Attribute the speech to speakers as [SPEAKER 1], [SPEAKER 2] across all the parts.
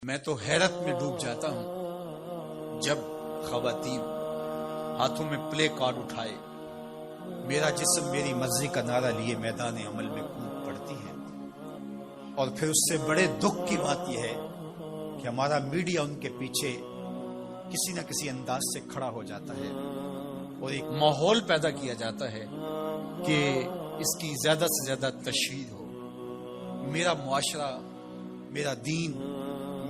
[SPEAKER 1] میں تو حیرت میں ڈوب جاتا ہوں جب خواتین ہاتھوں میں پلے کارڈ اٹھائے میرا جسم میری مرضی کا نعرہ لیے میدان عمل میں کود پڑتی ہیں، اور پھر اس سے بڑے دکھ کی بات یہ ہے کہ ہمارا میڈیا ان کے پیچھے کسی نہ کسی انداز سے کھڑا ہو جاتا ہے اور ایک ماحول پیدا کیا جاتا ہے کہ اس کی زیادہ سے زیادہ تشہیر ہو۔ میرا معاشرہ، میرا دین،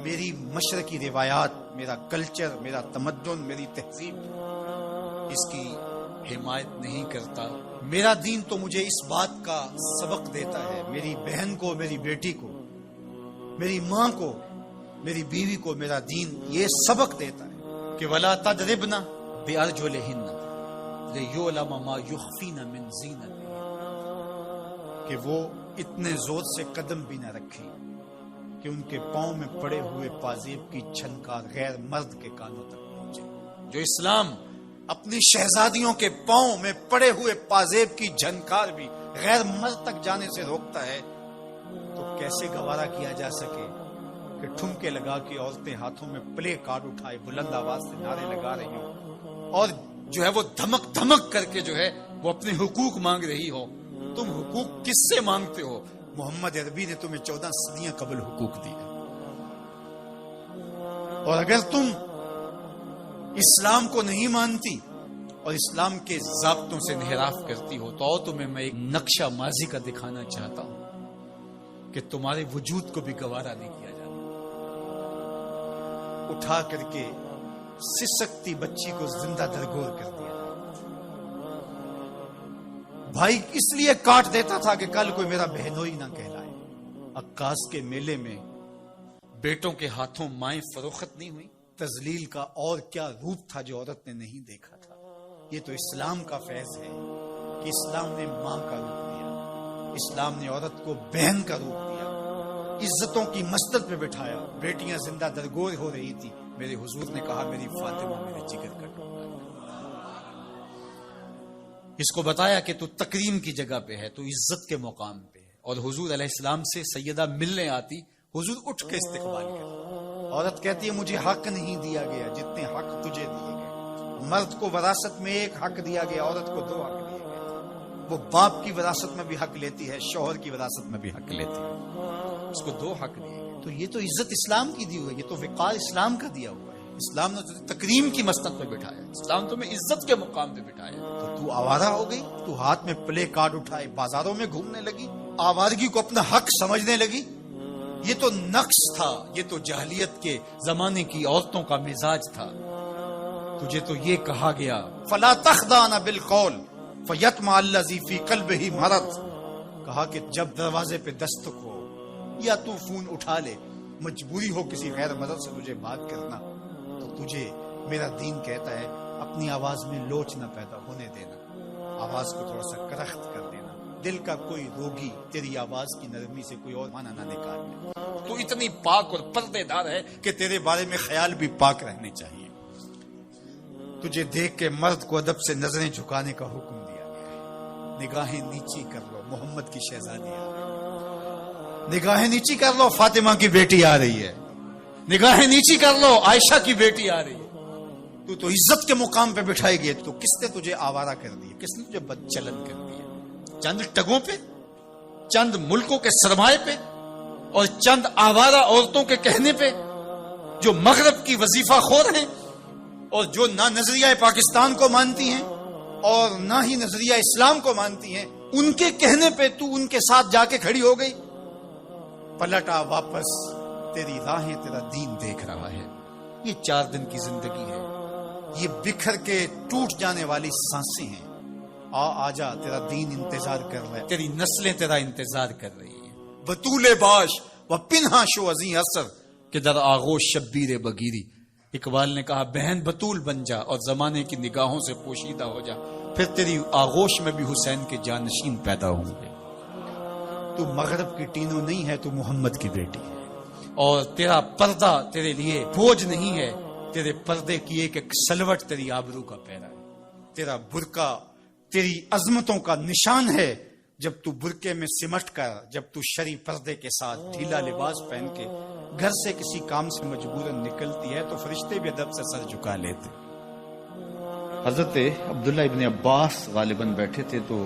[SPEAKER 1] میری مشرقی روایات، میرا کلچر، میرا تمدن، میری تہذیب اس کی حمایت نہیں کرتا۔ میرا دین تو مجھے اس بات کا سبق دیتا ہے، میری بہن کو، میری بیٹی کو، میری ماں کو، میری بیوی کو میرا دین یہ سبق دیتا ہے کہ وَلَا تَضْرِبْنَ بِأَرْجُلِهِنَّ لِيُعْلَمَ مَا يُخْفِينَ مِنْ زِينَتِهِنَّ، کہ وہ اتنے زور سے قدم بھی نہ رکھیں کہ ان کے پاؤں میں پڑے ہوئے پازیب کی چھنکار غیر مرد کے کانوں تک پہنچے۔ جو اسلام اپنی شہزادیوں کے پاؤں میں پڑے ہوئے پازیب کی جھنکار بھی غیر مرد تک جانے سے روکتا ہے، تو کیسے گوارا کیا جا سکے کہ ٹھمکے لگا کے عورتیں ہاتھوں میں پلے کارڈ اٹھائے بلند آواز سے نعرے لگا رہی ہوں اور جو ہے وہ دھمک دھمک کر کے جو ہے وہ اپنے حقوق مانگ رہی ہو۔ تم حقوق کس سے مانگتے ہو؟ محمد عربی نے تمہیں 14 صدیاں قبل حقوق دیے، اور اگر تم اسلام کو نہیں مانتی اور اسلام کے ضابطوں سے انحراف کرتی ہو تو تمہیں میں ایک نقشہ ماضی کا دکھانا چاہتا ہوں کہ تمہارے وجود کو بھی گوارا نہیں کیا جاتا۔ اٹھا کر کے سسکتی بچی کو زندہ درگور کر دیا، بھائی اس لیے کاٹ دیتا تھا کہ کل کوئی میرا بہنوئی نہ کہلائے۔ عکاس کے میلے میں بیٹوں کے ہاتھوں مائیں فروخت نہیں ہوئی؟ تذلیل کا اور کیا روپ تھا جو عورت نے نہیں دیکھا تھا؟ یہ تو اسلام کا فیض ہے کہ اسلام نے ماں کا روپ دیا، اسلام نے عورت کو بہن کا روپ دیا، عزتوں کی مسند پہ بٹھایا۔ بیٹیاں زندہ درگور ہو رہی تھی، میرے حضور نے کہا میری فاطمہ میرے جگر کا ٹکڑا۔ اس کو بتایا کہ تو تکریم کی جگہ پہ ہے، تو عزت کے مقام پہ ہے، اور حضور علیہ السلام سے سیدہ ملنے آتی، حضور اٹھ کے استقبال کرتے۔ عورت کہتی ہے مجھے حق نہیں دیا گیا جتنے حق تجھے دیے گئے۔ مرد کو وراثت میں ایک حق دیا گیا، عورت کو 2 حق دیے گئے۔ وہ باپ کی وراثت میں بھی حق لیتی ہے، شوہر کی وراثت میں بھی حق لیتی ہے، اس کو 2 حق دیے گئے۔ تو یہ تو عزت اسلام کی دی ہوئی ہے، یہ تو وقار اسلام کا دیا ہوا ہے۔ اسلام نے تجھے تکریم کی مسند پہ بٹھایا، اسلام تمہیں عزت کے مقام پہ بٹھایا، تو آوارہ ہو گئی؟ تو ہاتھ میں پلے کارڈ اٹھائے بازاروں میں گھومنے لگی، آوارگی کو اپنا حق سمجھنے لگی؟ یہ تو نقص تھا، یہ تو جاہلیت کے زمانے کی عورتوں کا مزاج تھا۔ تجھے تو یہ کہا گیا فلا تخضعن بالقول فیطمع الذی فی قلبہ مرض، کہا کہ جب دروازے پہ دستک ہو یا تو فون اٹھا لے، مجبوری ہو کسی غیر مرد سے تجھے بات کرنا، تو تجھے میرا دین کہتا ہے اپنی آواز میں لوچ نہ پیدا ہونے دینا، آواز کو تھوڑا سا کرخت کر دینا، دل کا کوئی روگی تیری آواز کی نرمی سے کوئی اور معنی نہ نکال لے۔ تو اتنی پاک اور پردے دار ہے کہ تیرے بارے میں خیال بھی پاک رہنے چاہیے۔ تجھے دیکھ کے مرد کو ادب سے نظریں جھکانے کا حکم دیا گیا ہے۔ نگاہیں نیچی کر لو، محمد کی شہزادی آ رہی ہے۔ نگاہیں نیچی کر لو، فاطمہ کی بیٹی آ رہی ہے۔ نگاہیں نیچی کر لو، عائشہ کی بیٹی آ رہی ہے۔ تو عزت کے مقام پہ بٹھائی گئی، تو کس نے تجھے آوارہ کر دیا؟ کس نے تجھے بدچلن کر دیا؟ چند ٹگوں پہ، چند ملکوں کے سرمائے پہ، اور چند آوارہ عورتوں کے کہنے پہ جو مغرب کی وظیفہ خور ہیں اور جو نہ نظریہ پاکستان کو مانتی ہیں اور نہ ہی نظریہ اسلام کو مانتی ہیں، ان کے کہنے پہ تو ان کے ساتھ جا کے کھڑی ہو گئی؟ پلٹا واپس، تیری راہیں تیرا دین دیکھ رہا ہے۔ یہ 4 دن کی زندگی ہے، یہ بکھر کے ٹوٹ جانے والی سانسیں ہیں۔ آ جا، تیرا دین انتظار کر رہا ہے، تیری نسلیں تیرا انتظار کر رہی ہیں۔ بطول باش و پنہا شو ازیں اثر کہ در آغوش شبیر بگیری۔ اقبال نے کہا بہن بطول بن جا اور زمانے کی نگاہوں سے پوشیدہ ہو جا، پھر تیری آغوش میں بھی حسین کے جانشین پیدا ہوں گے۔ تو مغرب کی ٹینو نہیں ہے، تو محمد کی بیٹی ہے، اور تیرا پردہ تیرے لیے بوجھ نہیں ہے، تیرے پردے کی ایک ایک سلوٹ تیری آبرو کا پیرا ہے، تیرا برقع تیری عظمتوں کا نشان ہے، جب تو برقعے میں سمٹ کر، جب تو شرعی پردے کے ساتھ ڈھیلا لباس پہن کے گھر سے کسی کام سے مجبوراً نکلتی ہے تو فرشتے بھی ادب سے سر جھکا لیتے۔ حضرت عبداللہ ابن عباس غالباً بیٹھے تھے تو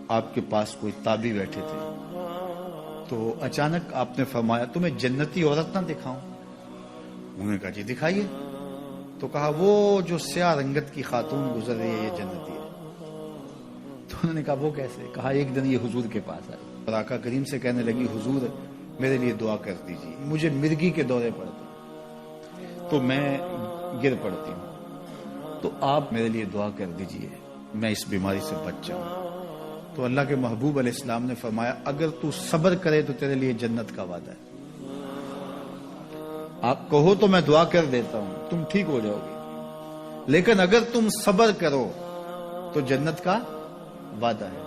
[SPEAKER 1] آپ کے پاس کوئی تابعی بیٹھے تھے، تو اچانک آپ نے فرمایا تمہیں جنتی عورت نہ دکھاؤں؟ انہوں نے کہا جی دکھائیے۔ تو کہا وہ جو سیاہ رنگت کی خاتون گزر رہی ہے یہ جنتی ہے۔ تو انہوں نے کہا وہ کیسے؟ کہا ایک دن یہ حضور کے پاس آئی اور آقا کریم سے کہنے لگی حضور میرے لیے دعا کر دیجیے، مجھے مرگی کے دورے پڑتے تو میں گر پڑتی ہوں، تو آپ میرے لیے دعا کر دیجیے میں اس بیماری سے بچ جاؤں۔ تو اللہ کے محبوب علیہ السلام نے فرمایا اگر تو صبر کرے تو تیرے لیے جنت کا وعدہ ہے، آپ کہو تو میں دعا کر دیتا ہوں تم ٹھیک ہو جاؤ گے، لیکن اگر تم صبر کرو تو جنت کا وعدہ ہے۔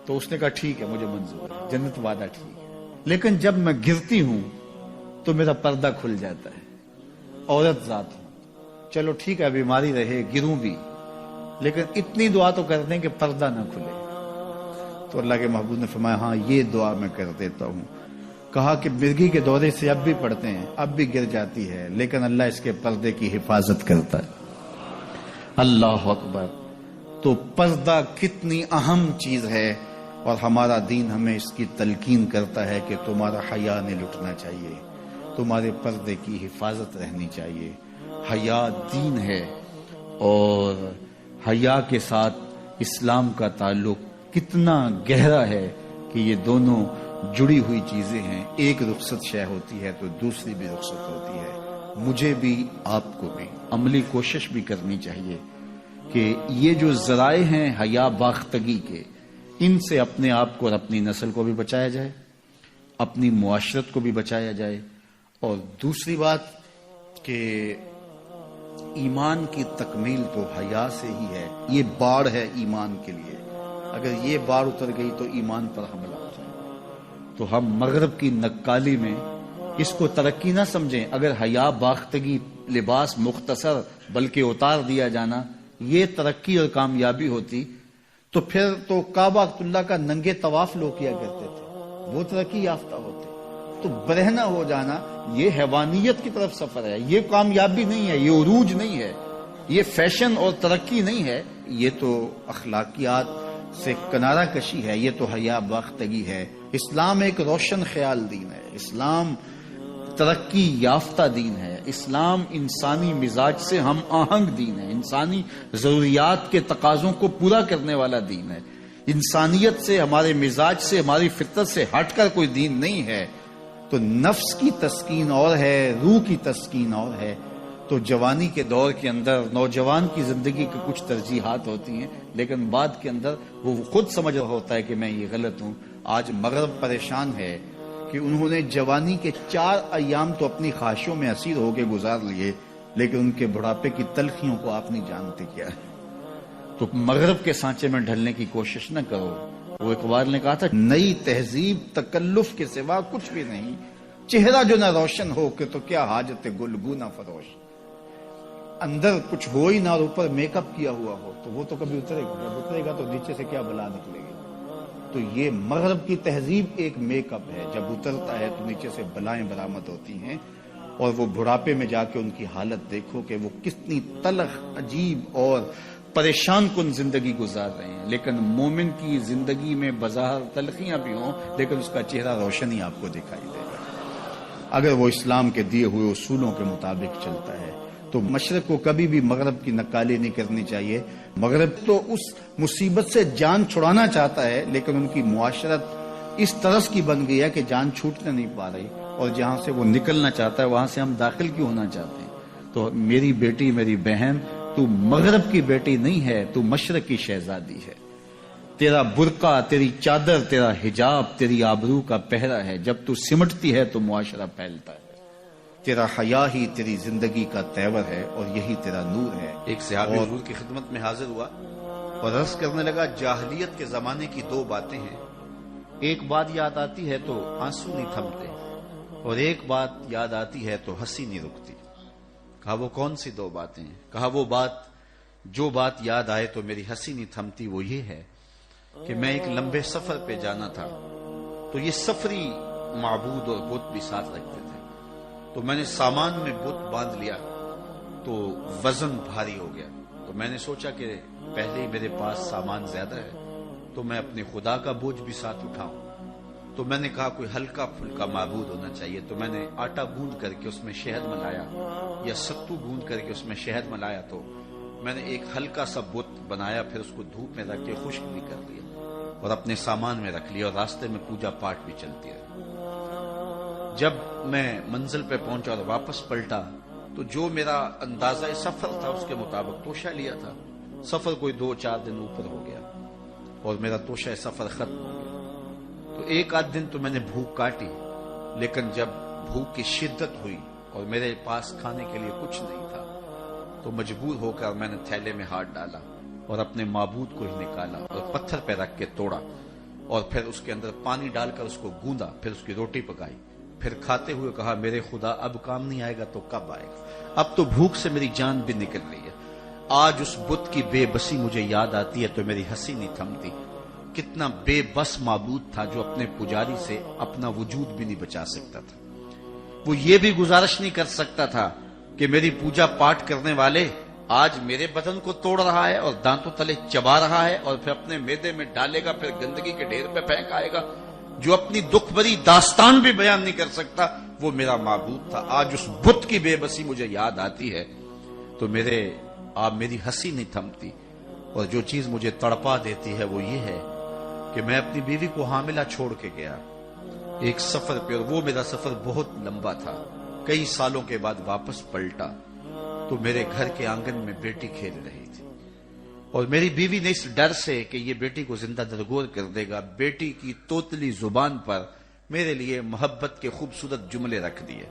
[SPEAKER 1] تو اس نے کہا ٹھیک ہے مجھے منظور ہے، جنت وعدہ ٹھیک ہے، لیکن جب میں گرتی ہوں تو میرا پردہ کھل جاتا ہے، عورت ذات ہوں، چلو ٹھیک ہے بیماری رہے گروں بھی لیکن اتنی دعا تو کر دیں کہ پردہ نہ کھلے۔ تو اللہ کے محبوب نے فرمایا ہاں یہ دعا میں کر دیتا ہوں۔ کہا کہ مرگی کے دورے سے اب بھی پڑھتے ہیں، اب بھی گر جاتی ہے، لیکن اللہ اس کے پردے کی حفاظت کرتا ہے۔ اللہ اکبر۔ تو پردہ کتنی اہم چیز ہے، اور ہمارا دین ہمیں اس کی تلقین کرتا ہے کہ تمہارا حیا نہیں لٹنا چاہیے، تمہارے پردے کی حفاظت رہنی چاہیے۔ حیا دین ہے، اور حیا کے ساتھ اسلام کا تعلق کتنا گہرا ہے کہ یہ دونوں جڑی ہوئی چیزیں ہیں، ایک رخصت شے ہوتی ہے تو دوسری بھی رخصت ہوتی ہے۔ مجھے بھی آپ کو بھی عملی کوشش بھی کرنی چاہیے کہ یہ جو ذرائع ہیں حیا باختگی کے، ان سے اپنے آپ کو اور اپنی نسل کو بھی بچایا جائے، اپنی معاشرت کو بھی بچایا جائے۔ اور دوسری بات کہ ایمان کی تکمیل تو حیا سے ہی ہے، یہ باڑ ہے ایمان کے لیے، اگر یہ باڑ اتر گئی تو ایمان پر حملہ ہو جائے۔ تو ہم مغرب کی نکالی میں اس کو ترقی نہ سمجھیں، اگر حیا باختگی لباس مختصر بلکہ اتار دیا جانا یہ ترقی اور کامیابی ہوتی تو پھر تو کعبہ اللہ کا ننگے طواف لوگ کیا کرتے تھے، وہ ترقی یافتہ ہوتے۔ تو برہنہ ہو جانا یہ حیوانیت کی طرف سفر ہے، یہ کامیابی نہیں ہے، یہ عروج نہیں ہے، یہ فیشن اور ترقی نہیں ہے، یہ تو اخلاقیات سے کنارہ کشی ہے، یہ تو حیا باختگی ہے۔ اسلام ایک روشن خیال دین ہے، اسلام ترقی یافتہ دین ہے، اسلام انسانی مزاج سے ہم آہنگ دین ہے، انسانی ضروریات کے تقاضوں کو پورا کرنے والا دین ہے، انسانیت سے ہمارے مزاج سے ہماری فطرت سے ہٹ کر کوئی دین نہیں ہے۔ تو نفس کی تسکین اور ہے، روح کی تسکین اور ہے۔ تو جوانی کے دور کے اندر نوجوان کی زندگی کی کچھ ترجیحات ہوتی ہیں، لیکن بعد کے اندر وہ خود سمجھ رہا ہوتا ہے کہ میں یہ غلط ہوں۔ آج مغرب پریشان ہے کہ انہوں نے جوانی کے 4 ایام تو اپنی خواہشوں میں اسیر ہو کے گزار لیے، لیکن ان کے بڑھاپے کی تلخیوں کو آپ نہیں جانتے کیا ہے۔ تو مغرب کے سانچے میں ڈھلنے کی کوشش نہ کرو۔ وہ اقبال نے کہا تھا نئی تہذیب تکلف کے سوا کچھ بھی نہیں، چہرہ جو نہ روشن ہو کہ تو کیا حاجت گلگو نہ فروش۔ اندر کچھ ہو ہی نہ اور اوپر میک اپ کیا ہوا ہو تو وہ تو کبھی اترے گا، جب اترے گا تو نیچے سے کیا بلا نکلے گی۔ تو یہ مغرب کی تہذیب ایک میک اپ ہے، جب اترتا ہے تو نیچے سے بلائیں برآمد ہوتی ہیں، اور وہ بڑھاپے میں جا کے ان کی حالت دیکھو کہ وہ کتنی تلخ عجیب اور پریشان کن زندگی گزار رہے ہیں۔ لیکن مومن کی زندگی میں بظاہر تلخیاں بھی ہوں لیکن اس کا چہرہ روشن ہی آپ کو دکھائی دے گا اگر وہ اسلام کے دیے ہوئے اصولوں کے مطابق چلتا ہے۔ تو مشرق کو کبھی بھی مغرب کی نکالی نہیں کرنی چاہیے۔ مغرب تو اس مصیبت سے جان چھڑانا چاہتا ہے، لیکن ان کی معاشرت اس طرز کی بن گئی ہے کہ جان چھوٹنے نہیں پا رہی، اور جہاں سے وہ نکلنا چاہتا ہے وہاں سے ہم داخل کیوں ہونا چاہتے ہیں۔ تو میری بیٹی، میری بہن، تو مغرب کی بیٹی نہیں ہے، تو مشرق کی شہزادی ہے۔ تیرا برقع، تیری چادر، تیرا حجاب تیری آبرو کا پہرا ہے، جب تو سمٹتی ہے تو معاشرہ پھیلتا ہے۔ تیرا حیا ہی تیری زندگی کا تیور ہے اور یہی تیرا نور ہے۔ ایک صحابی حضور کی خدمت میں حاضر ہوا اور عرض کرنے لگا جاہلیت کے زمانے کی 2 باتیں ہیں، ایک بات یاد آتی ہے تو آنسو نہیں تھمتے، اور ایک بات یاد آتی ہے تو ہنسی نہیں رکتی۔ کہا وہ کون سی 2 باتیں ہیں؟ کہا وہ بات، جو بات یاد آئے تو میری ہنسی نہیں تھمتی وہ یہ ہے
[SPEAKER 2] کہ میں ایک لمبے سفر پہ جانا تھا، تو یہ سفری معبود اور بت بھی ساتھ رکھتے تھے، تو میں نے سامان میں بت باندھ لیا تو وزن بھاری ہو گیا، تو میں نے سوچا کہ پہلے ہی میرے پاس سامان زیادہ ہے تو میں اپنے خدا کا بوجھ بھی ساتھ اٹھاؤں، تو میں نے کہا کوئی ہلکا پھلکا معبود ہونا چاہیے، تو میں نے آٹا گوندھ کر کے اس میں شہد ملایا یا ستو گوندھ کر کے اس میں شہد ملایا، تو میں نے ایک ہلکا سا بت بنایا، پھر اس کو دھوپ میں رکھ کے خشک بھی کر دیا اور اپنے سامان میں رکھ لیا، اور راستے میں پوجا پاٹ بھی چلتی رہی۔ جب میں منزل پہ پہنچا اور واپس پلٹا تو جو میرا اندازہ سفر تھا اس کے مطابق توشہ لیا تھا، سفر کوئی 2-4 دن اوپر ہو گیا اور میرا توشہ سفر ختم ہو گیا، تو 1-8 دن تو میں نے بھوک کاٹی، لیکن جب بھوک کی شدت ہوئی اور میرے پاس کھانے کے لیے کچھ نہیں تھا تو مجبور ہو کر میں نے تھیلے میں ہاتھ ڈالا اور اپنے معبود کو ہی نکالا اور پتھر پہ رکھ کے توڑا، اور پھر اس کے اندر پانی ڈال کر اس کو گوندا، پھر اس کی روٹی پکائی، پھر کھاتے ہوئے کہا میرے خدا اب کام نہیں آئے گا تو کب آئے گا، اب تو بھوک سے میری جان بھی نکل رہی ہے۔ آج اس بت کی بے بسی مجھے یاد آتی ہے تو میری ہنسی نہیں تھمتی، کتنا بے بس معبود تھا جو اپنے پجاری سے اپنا وجود بھی نہیں بچا سکتا تھا، وہ یہ بھی گزارش نہیں کر سکتا تھا کہ میری پوجا پاٹ کرنے والے آج میرے بدن کو توڑ رہا ہے اور دانتوں تلے چبا رہا ہے اور پھر اپنے میدے میں ڈالے گا، پھر گندگی کے ڈھیر پہ پھینک آئے گا، جو اپنی دکھ بھری داستان بھی بیان نہیں کر سکتا، وہ میرا معبود تھا۔ آج اس بت کی بے بسی مجھے یاد آتی ہے تو میری ہنسی نہیں تھمتی، اور جو چیز مجھے تڑپا دیتی ہے وہ یہ ہے کہ میں اپنی بیوی کو حاملہ چھوڑ کے گیا ایک سفر پہ، اور وہ میرا سفر بہت لمبا تھا، کئی سالوں کے بعد واپس پلٹا تو میرے گھر کے آنگن میں بیٹی کھیل رہی تھی، اور میری بیوی نے اس ڈر سے کہ یہ بیٹی کو زندہ درگور کر دے گا، بیٹی کی توتلی زبان پر میرے لیے محبت کے خوبصورت جملے رکھ دیے۔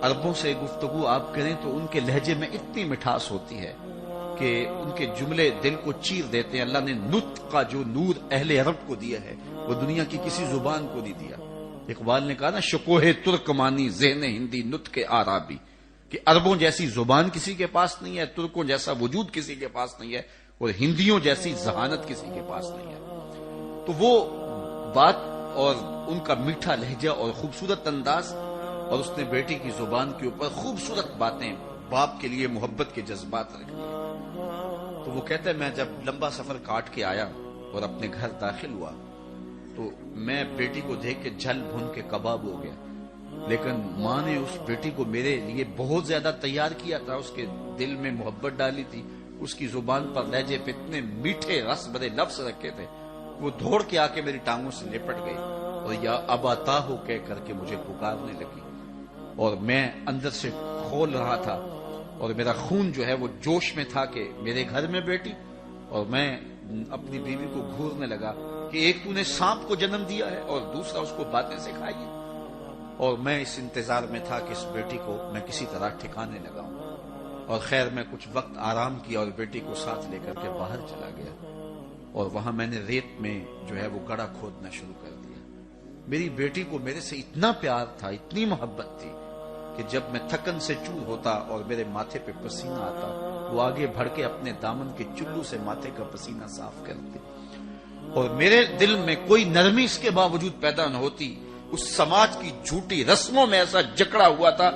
[SPEAKER 2] عربوں سے گفتگو آپ کریں تو ان کے لہجے میں اتنی مٹھاس ہوتی ہے کہ ان کے جملے دل کو چیر دیتے ہیں۔ اللہ نے نطق کا جو نور اہل عرب کو دیا ہے وہ دنیا کی کسی زبان کو نہیں دیا۔ اقبال نے کہا نا شکوہ ترکمانی ذہن ہندی نطق عربی، کہ عربوں جیسی زبان کسی کے پاس نہیں ہے، ترکوں جیسا وجود کسی کے پاس نہیں ہے، اور ہندیوں جیسی ذہانت کسی کے پاس نہیں ہے۔ تو وہ بات اور ان کا میٹھا لہجہ اور خوبصورت انداز، اور اس نے بیٹی کی زبان کے اوپر خوبصورت باتیں، باپ کے لیے محبت کے جذبات رکھ دیے۔ تو وہ کہتا ہے میں جب لمبا سفر کاٹ کے آیا اور اپنے گھر داخل ہوا تو میں بیٹی کو دیکھ کے جھل بھن کے کباب ہو گیا، لیکن ماں نے اس بیٹی کو میرے لیے بہت زیادہ تیار کیا تھا، اس کے دل میں محبت ڈالی تھی، اس کی زبان پر لہجے پہ اتنے میٹھے رس بھرے لفظ رکھے تھے، وہ دوڑ کے آ کے میری ٹانگوں سے لپٹ گئی اور یا ابا ہو کہہ کر کے مجھے پکارنے لگی، اور میں اندر سے کھول رہا تھا اور میرا خون جو ہے وہ جوش میں تھا کہ میرے گھر میں بیٹی، اور میں اپنی بیوی کو گھورنے لگا کہ ایک تو نے سانپ کو جنم دیا ہے اور دوسرا اس کو باتیں سکھائی ہے، اور میں اس انتظار میں تھا کہ اس بیٹی کو میں کسی طرح ٹھکانے لگاؤں، اور خیر میں کچھ وقت آرام کیا اور بیٹی کو ساتھ لے کر کے باہر چلا گیا، اور وہاں میں نے ریت میں جو ہے وہ گڑھا کھودنا شروع کر دیا۔ میری بیٹی کو میرے سے اتنا پیار تھا، اتنی محبت تھی کہ جب میں تھکن سے چور ہوتا اور میرے ماتھے پہ پسینہ آتا، وہ آگے بڑھ کے اپنے دامن کے چلو سے ماتھے کا پسینہ صاف کرتے، اور میرے دل میں کوئی نرمی اس کے باوجود پیدا نہ ہوتی، اس سماج کی جھوٹی رسموں میں ایسا جکڑا ہوا تھا،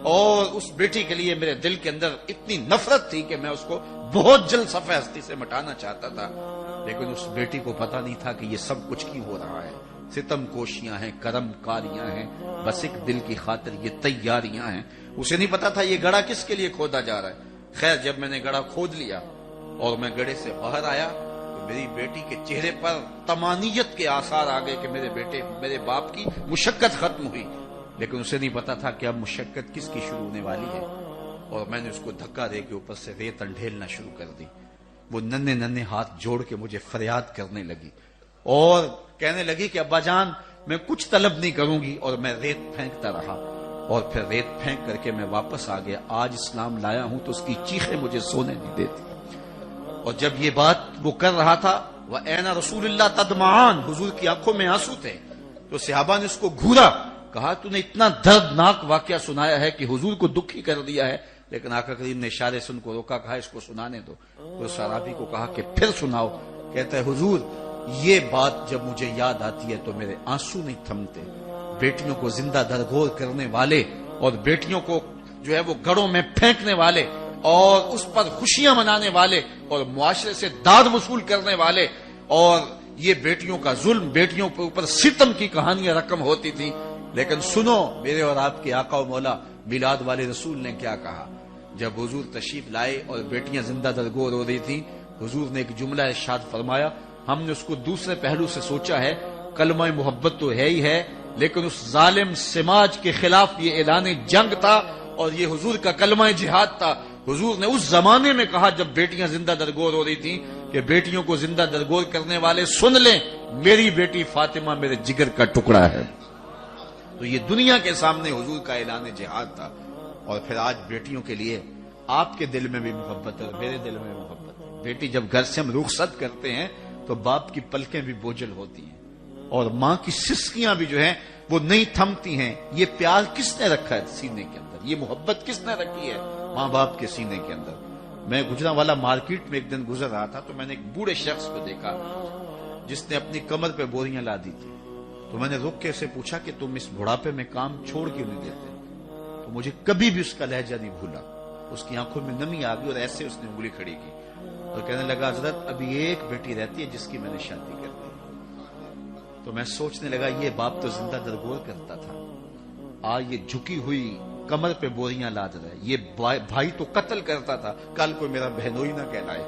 [SPEAKER 2] اور اس بیٹی کے لیے میرے دل کے اندر اتنی نفرت تھی کہ میں اس کو بہت جلد صفحہ ہستی سے مٹانا چاہتا تھا، لیکن اس بیٹی کو پتا نہیں تھا کہ یہ سب کچھ کیوں ہو رہا ہے، ستم کوشیاں ہیں، کرم کاریاں ہیں، بس ایک دل کی خاطر یہ تیاریاں ہیں۔ اسے نہیں پتا تھا یہ گڑھا کس کے لیے کھودا جا رہا ہے۔ خیر جب میں نے گڑھا کھود لیا اور میں گڑھے سے باہر آیا تو میری بیٹی کے چہرے پر طمانیت کے آثار آ گئے کہ میرے باپ کی مشقت ختم ہوئی، لیکن اسے نہیں پتا تھا کہ اب مشقت کس کی شروع ہونے والی ہے، اور میں نے اس کو دھکا دے کے اوپر سے ریت انڈھیلنا شروع کر دی۔ وہ ننھے ہاتھ جوڑ کے مجھے فریاد کرنے لگی اور کہنے لگی کہ ابا جان میں کچھ طلب نہیں کروں گی، اور میں ریت پھینکتا رہا، اور پھر ریت پھینک کر کے میں واپس آ گیا۔ آج اسلام لایا ہوں تو اس کی چیخیں مجھے سونے نہیں دیتی۔ اور جب یہ بات وہ کر رہا تھا وَأَيْنَ رَسُولُ اللَّهِ تَدْمَعَانِ، حضور کی آنکھوں میں آنسو تھے، تو صحابہ نے اس کو گھورا، کہا تو نے اتنا دردناک واقعہ سنایا ہے کہ حضور کو دکھی کر دیا ہے، لیکن آقا کریم نے اشارے سے ان کو روکا، کہا اس کو سنانے دو۔ تو صحابی کو کہا کہ پھر سناؤ، کہتا ہے حضور یہ بات جب مجھے یاد آتی ہے تو میرے آنسو نہیں تھمتے. بیٹیوں کو زندہ درگور کرنے والے اور بیٹیوں کو جو ہے وہ گڑوں میں پھینکنے والے اور اس پر خوشیاں منانے والے اور معاشرے سے داد وصول کرنے والے اور یہ بیٹیوں کا ظلم، بیٹیوں کے اوپر ستم کی کہانیاں رقم ہوتی تھی. لیکن سنو میرے اور آپ کے آقا و مولا میلاد والے رسول نے کیا کہا. جب حضور تشریف لائے اور بیٹیاں زندہ درگور ہو رہی تھیں، حضور نے ایک جملہ ارشاد فرمایا. ہم نے اس کو دوسرے پہلو سے سوچا ہے، کلمہ محبت تو ہے ہی ہے، لیکن اس ظالم سماج کے خلاف یہ اعلان جنگ تھا اور یہ حضور کا کلمہ جہاد تھا. حضور نے اس زمانے میں کہا جب بیٹیاں زندہ درگور ہو رہی تھیں کہ بیٹیوں کو زندہ درگور کرنے والے سن لیں، میری بیٹی فاطمہ میرے جگر کا ٹکڑا ہے. تو یہ دنیا کے سامنے حضور کا اعلان جہاد تھا. اور پھر آج بیٹیوں کے لیے آپ کے دل میں بھی محبت ہے اور میرے دل میں محبت ہے. بیٹی جب گھر سے ہم رخصت کرتے ہیں تو باپ کی پلکیں بھی بوجھل ہوتی ہیں اور ماں کی سسکیاں بھی جو ہیں وہ نہیں تھمتی ہیں. یہ پیار کس نے رکھا ہے سینے کے اندر؟ یہ محبت کس نے رکھی ہے ماں باپ کے سینے کے اندر؟ میں گجرانوالا مارکیٹ میں ایک دن گزر رہا تھا تو میں نے ایک بوڑھے شخص کو دیکھا جس نے اپنی کمر پہ بوریاں لا دی تھی. تو میں نے رک کے اسے پوچھا کہ تم اس بڑھاپے میں کام چھوڑ کیوں نہیں دیتے؟ تو مجھے کبھی بھی اس کا لہجہ نہیں بھولا. اس کی آنکھوں میں نمی آ گئی اور ایسے اس نے انگلی کھڑی کی اور کہنے لگا حضرت ابھی ایک بیٹی رہتی ہے جس کی میں نے شادی کر دی. تو میں سوچنے لگا یہ باپ تو زندہ درگور کرتا تھا، آج یہ جھکی ہوئی کمر پہ بوریاں لاد رہا ہے. یہ بھائی تو قتل کرتا تھا، کل کوئی میرا بہنوئی نہ کہلائے.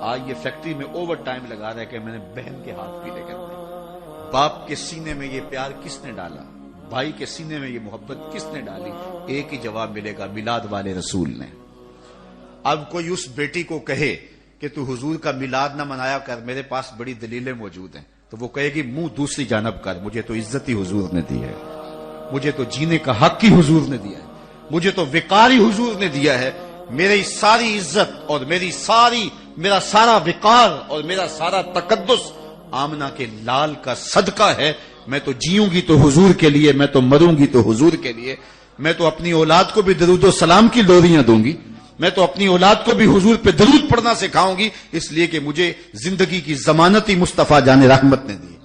[SPEAKER 2] آج یہ فیکٹری میں اوور ٹائم لگا رہا ہے کہ میں نے بہن کے ہاتھ پیلے کرنے. باپ کے سینے میں یہ پیار کس نے ڈالا؟ بھائی کے سینے میں یہ محبت کس نے ڈالی؟ ایک ہی جواب ملے گا، میلاد والے رسول نے. اب کوئی اس بیٹی کو کہے کہ تو حضور کا میلاد نہ منایا کر، میرے پاس بڑی دلیلیں موجود ہیں، تو وہ کہے گی منہ دوسری جانب کر، مجھے تو عزت ہی حضور نے دی ہے، مجھے تو جینے کا حق ہی حضور نے دیا ہے، مجھے تو وقار ہی حضور نے دیا ہے. میری ساری عزت اور میرا سارا وقار اور میرا سارا تقدس آمنہ کے لال کا صدقہ ہے. میں تو جیوں گی تو حضور کے لیے، میں تو مروں گی تو حضور کے لیے. میں تو اپنی اولاد کو بھی درود و سلام کی لوریاں دوں گی، میں تو اپنی اولاد کو بھی حضور پہ درود پڑھنا سکھاؤں گی، اس لیے کہ مجھے زندگی کی ضمانت ہی مصطفیٰ جان رحمت نے دی.